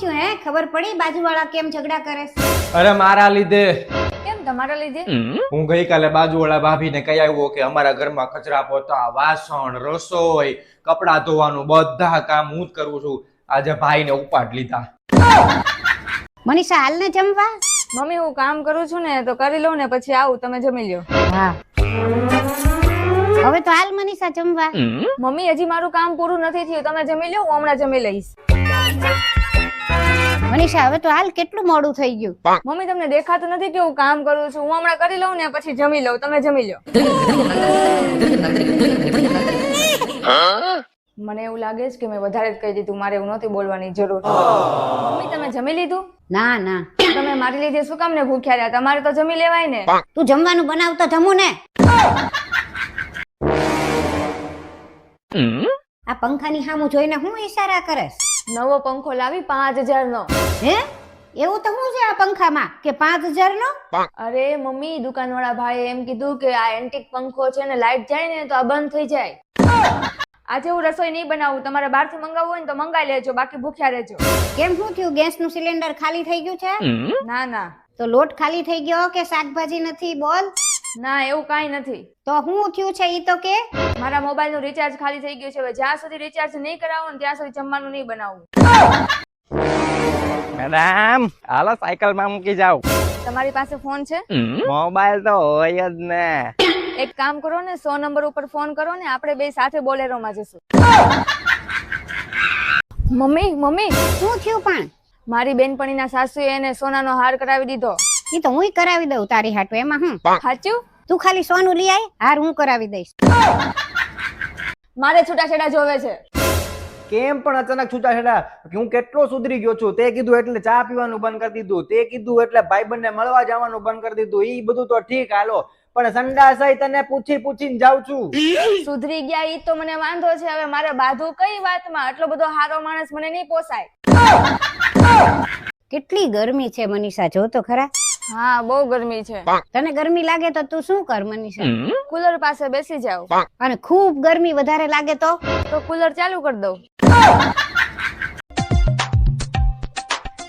થયું હે? ખબર પડી બાજુવાળા કેમ ઝઘડા કરે છે? અરે મારા લીધે. કેમ તમારા લીધે? હું ગઈકાલે બાજુવાળા ભાભીને કહી આવ્યો કે અમારા ઘરમાં કચરા પોતા, વાસણ, રસોઈ, કપડાં ધોવાનું બધા કામ હું જ કરું છું. આજે ભાઈને ઉપાડ લીધા. મનીષા હાલ ને જમવા. મમ્મી હું કામ કરું છું ને તો કરી લઉં ને પછી આવું, તમે જમી લ્યો. હા હવે તો હાલ મનીષા જમવા. મમ્મી હજી મારું કામ પૂરું નથી થયું, તમે જમી લ્યો, હું હમણાં જમી લઈશ. મનીષા હવે તો હાલ, કેટલું મોડું થઈ ગયું. મમ્મી તમને દેખાતું નથી કે હું કામ કરું છું? હું હમણાં કરી લઉં ને પછી જમી લઉં, તમે જમી લ્યો. મને એવું લાગે છે કે મેં વધારે જ કહી દીધું, મારે એવું નહોતી બોલવાની જરૂર. મમ્મી તમે જમી લીધું? ના ના, તમે મારી લીધે શું કામ ને ભૂખ્યા રહ્યા? તમારે તો જમી લેવાય ને. તું જમવાનું બનાવ તો જમું ને. આ પંખાની સામું જોઈને હું ઈશારા કરે? નવો પંખો લાવી 5000 નો. હે એવું તો શું છે આ પંખામાં કે 5000 નો? અરે મમ્મી દુકાનવાળા ભાઈએ એમ કીધું કે આ એન્ટિક પંખો છે ને લાઈટ જાય ને તો આ બંધ થઈ જાય. આજે હું રસોઈ નહીં બનાવું, તમારે બહારથી મંગાવવું હોય ને તો મંગાવી લેજો, બાકી ભૂખ્યા રહેજો. કેમ શું થયું? ગેસ નું સિલિન્ડર ખાલી થઈ ગયું છે? ના ના તો લોટ ખાલી થઈ ગયો કે શાકભાજી નથી? બોલ. ના એવું કાંઈ નથી. તો શું થયું છે ઈ તો કે. મારા મોબાઈલ નું રિચાર્જ ખાલી થઈ ગયું છે, હવે જ્યાં સુધી રિચાર્જ નહીં કરાવો ને ત્યાં સુધી જમવાનું નહીં બનાવું. મેડમ હાલો સાયકલ માં મૂકી જાવ. તમારી પાસે ફોન છે? મોબાઈલ તો હોય જ ને. એક કામ કરો ને, 100 નંબર ઉપર ફોન કરો ને, આપણે બે સાથે બોલેરો માં જશું. મમ્મી મમ્મી શું થયું પણ? મારી બેનપણીના સાસુએ એને સોનાનો હાર કરાવી દીધો. ઈ તો હુંય કરાવી દઉં તારી હાટુ, એમાં હું? સાચું? તું ખાલી સોનું લઈ આય, હાર હું કરાવી દઈશ. મારે છૂટાછેડા જોવે છે. કેમ પણ અચાનક છૂટાછેડા? હું કેટલો સુધરી ગયો છું. તે કીધું એટલે ચા પીવાનું બંધ કરી દીધું, તે કીધું એટલે ભાઈબંધને મળવા જવાનું બંધ કરી દીધું. ઈ બધું તો ઠીક હાલો, પણ સંડાસઈ તને પૂછીને જાઉં છું. સુધરી ગયા ઈ તો મને વાંધો છે, હવે મારે બાધું કઈ વાતમાં? આટલો બધો હારો માણસ મને નહીં પોસાય. કેટલી ગરમી છે મનીષા, જો તો ખરા. હા બહુ ગરમી છે. તને ગરમી લાગે તો તું શું કર મનીષા? કુલર પાસે બેસી જાવ. અને ખૂબ ગરમી વધારે લાગે તો કુલર ચાલુ કરી દઉં.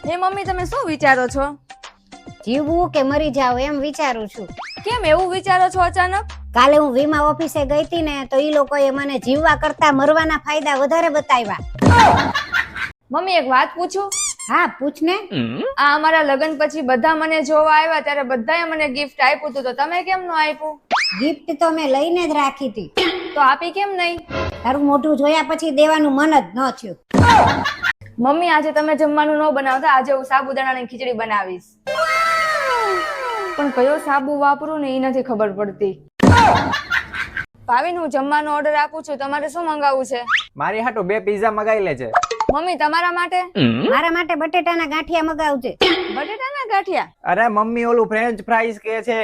હે મમ્મી તમે શું વિચારો છો? જીવવું કે મરી જાવ એમ વિચારું છું. કેમ એવું વિચારો છો અચાનક? કાલે હું વીમા ઓફિસે ગઈ હતી ને તો ઈ લોકોએ મને જીવવા કરતા મરવાના ફાયદા વધારે બતાવ્યા. મમ્મી એક વાત પૂછું? હા પૂછ ને. આ અમારા લગ્ન પછી બધા મને જોવા આવ્યા ત્યારે બધાએ મને ગિફ્ટ આપ્યું હતું, તો તમે કેમ ન આપ્યું? ગિફ્ટ તો મેં લઈને જ રાખી હતી. તો આપી કેમ નહીં? તારું મોઢું જોયા પછી દેવાનું મન જ ન થયું. મમ્મી આજે તમે જમવાનું ન બનાવતા, આજે હું સાબુદાણાની ખીચડી બનાવીશ. પણ કયો સાબુ વાપરું ને એ નથી ખબર પડતી. ભાવિન હું જમવાનો ઓર્ડર આપું છું, તમારે શું મંગાવવું છે? મારી હાટુ 2 પિઝા મગાઈ લેજે. મમ્મી તમારા માટે? મારા માટે બટેટાના ગાંઠિયા મગાવજે. બટેટાના ગાંઠિયા? અરે મમ્મી ઓલું ફ્રેન્ચ ફ્રાઈઝ કે છે.